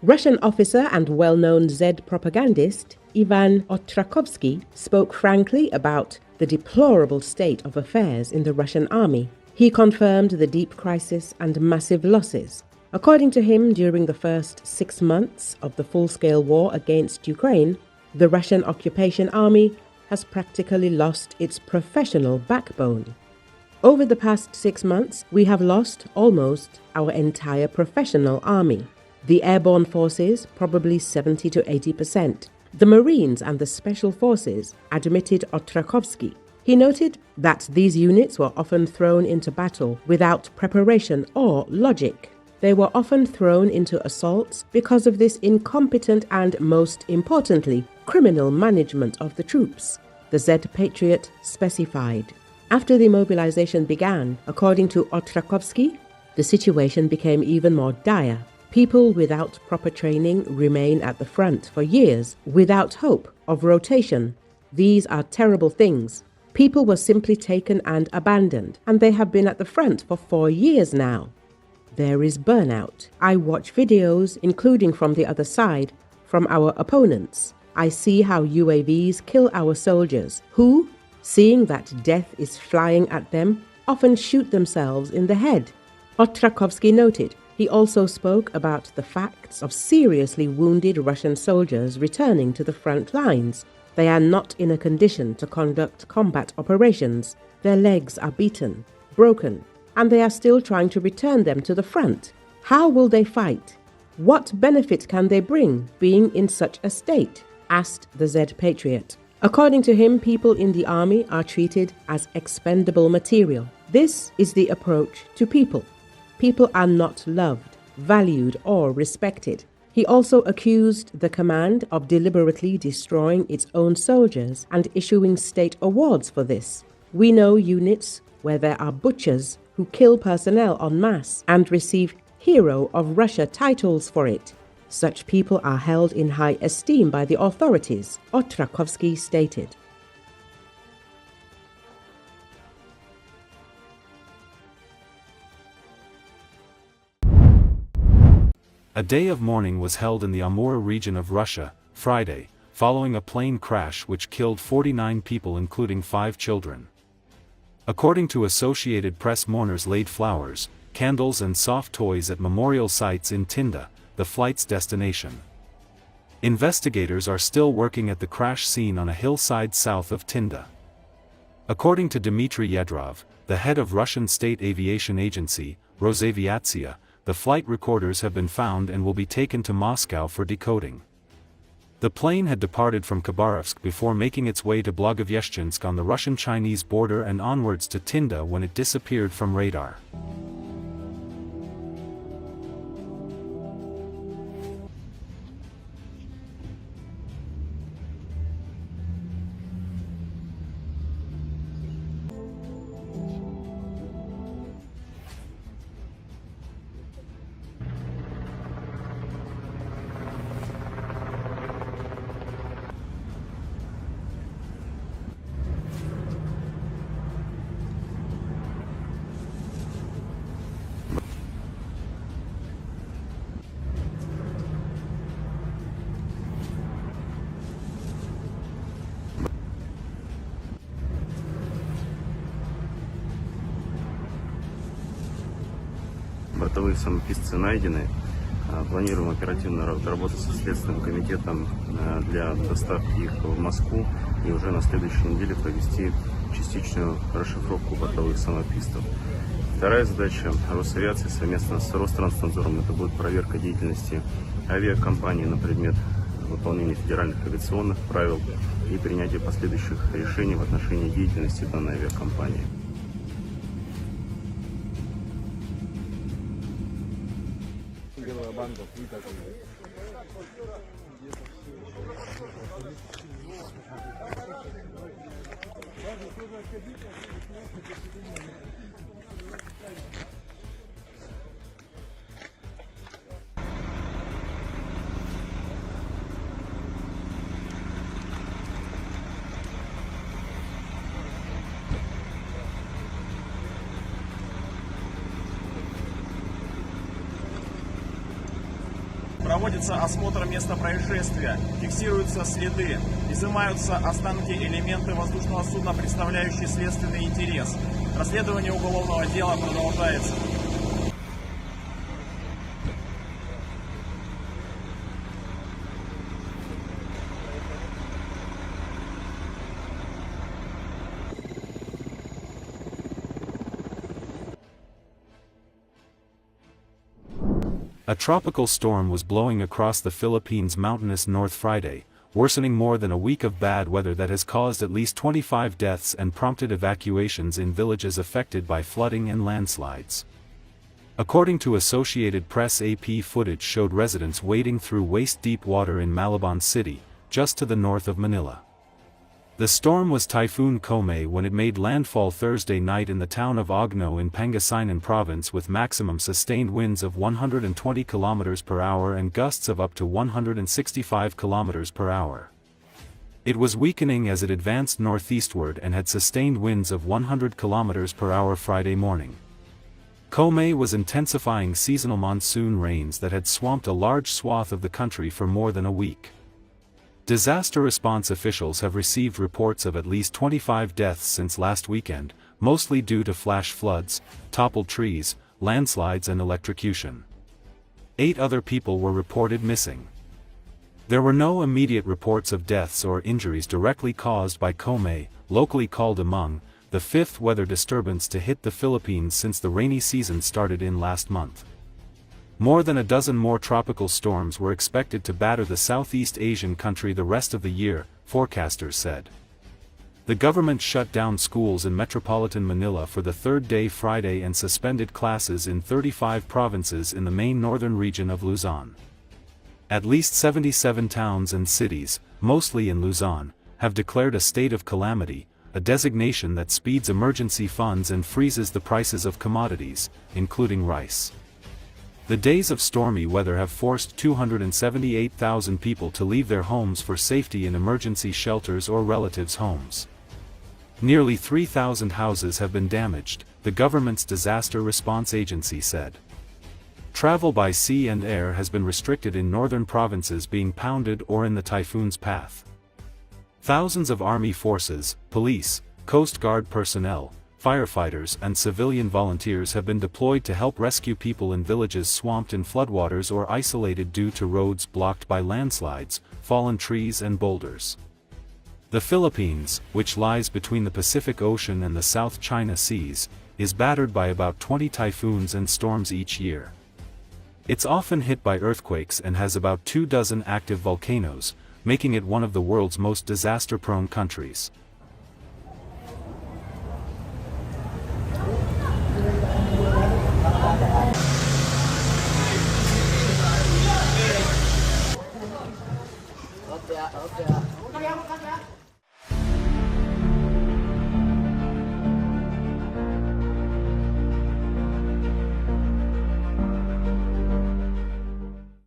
Russian officer and well-known Z-propagandist Ivan Otrakovsky spoke frankly about the deplorable state of affairs in the Russian army. He confirmed the deep crisis and massive losses. According to him, during the first 6 months of the full-scale war against Ukraine, the Russian occupation army has practically lost its professional backbone. Over the past 6 months, we have lost almost our entire professional army. The Airborne Forces, probably 70 to 80%. The Marines and the Special Forces, admitted Otrakovsky. He noted that these units were often thrown into battle without preparation or logic. They were often thrown into assaults because of this incompetent and, most importantly, criminal management of the troops, the Z-patriot specified. After the mobilization began, according to Otrakovsky, the situation became even more dire. People without proper training remain at the front for years without hope of rotation. These are terrible things. People were simply taken and abandoned, and they have been at the front for 4 years now. There is burnout. I watch videos, including from the other side, from our opponents. I see how UAVs kill our soldiers, who, seeing that death is flying at them, often shoot themselves in the head. Otrakovsky noted. He also spoke about the facts of seriously wounded Russian soldiers returning to the front lines. They are not in a condition to conduct combat operations. Their legs are beaten, broken, and they are still trying to return them to the front. How will they fight? What benefit can they bring being in such a state? Asked the Z-patriot. According to him, people in the army are treated as expendable material. This is the approach to people. People are not loved, valued, or respected. He also accused the command of deliberately destroying its own soldiers and issuing state awards for this. We know units where there are butchers who kill personnel en masse and receive Hero of Russia titles for it. Such people are held in high esteem by the authorities, Otrakovsky stated. A day of mourning was held in the Amur region of Russia, Friday, following a plane crash which killed 49 people including 5 children. According to Associated Press, mourners laid flowers, candles and soft toys at memorial sites in Tinda, the flight's destination. Investigators are still working at the crash scene on a hillside south of Tinda. According to Dmitry Yedrov, the head of Russian state aviation agency, Rosaviatsia, the flight recorders have been found and will be taken to Moscow for decoding. The plane had departed from Khabarovsk before making its way to Blagoveshchensk on the Russian-Chinese border and onwards to Tinda when it disappeared from radar. Бортовые самописцы найдены. Планируем оперативно работать со Следственным комитетом для доставки их в Москву и уже на следующей неделе провести частичную расшифровку бортовых самописцев. Вторая задача Росавиации совместно с Ространснадзором — это будет проверка деятельности авиакомпаний на предмет выполнения федеральных авиационных правил и принятие последующих решений в отношении деятельности данной авиакомпании. Проводится осмотр места происшествия, фиксируются следы, изымаются останки элементы воздушного судна, представляющие следственный интерес. Расследование уголовного дела продолжается. A tropical storm was blowing across the Philippines' mountainous north Friday, worsening more than a week of bad weather that has caused at least 25 deaths and prompted evacuations in villages affected by flooding and landslides. According to Associated Press, AP footage showed residents wading through waist-deep water in Malabon City, just to the north of Manila. The storm was Typhoon K when it made landfall Thursday night in the town of Ogno in Pangasinan province with maximum sustained winds of 120 km per hour and gusts of up to 165 km per hour. It was weakening as it advanced northeastward and had sustained winds of 100 km per hour Friday morning. K was intensifying seasonal monsoon rains that had swamped a large swath of the country for more than a week. Disaster response officials have received reports of at least 25 deaths since last weekend, mostly due to flash floods, toppled trees, landslides and electrocution. 8 other people were reported missing. There were no immediate reports of deaths or injuries directly caused by K, locally called Among, the 5th weather disturbance to hit the Philippines since the rainy season started in last month. More than a dozen more tropical storms were expected to batter the Southeast Asian country the rest of the year, forecasters said. The government shut down schools in metropolitan Manila for the 3rd day Friday and suspended classes in 35 provinces in the main northern region of Luzon. At least 77 towns and cities, mostly in Luzon, have declared a state of calamity, a designation that speeds emergency funds and freezes the prices of commodities, including rice. The days of stormy weather have forced 278,000 people to leave their homes for safety in emergency shelters or relatives' homes. Nearly 3,000 houses have been damaged, the government's disaster response agency said. Travel by sea and air has been restricted in northern provinces being pounded or in the typhoon's path. Thousands of army forces, police, Coast Guard personnel, firefighters and civilian volunteers have been deployed to help rescue people in villages swamped in floodwaters or isolated due to roads blocked by landslides, fallen trees and boulders. The Philippines, which lies between the Pacific Ocean and the South China Seas, is battered by about 20 typhoons and storms each year. It's often hit by earthquakes and has about 24 active volcanoes, making it one of the world's most disaster-prone countries.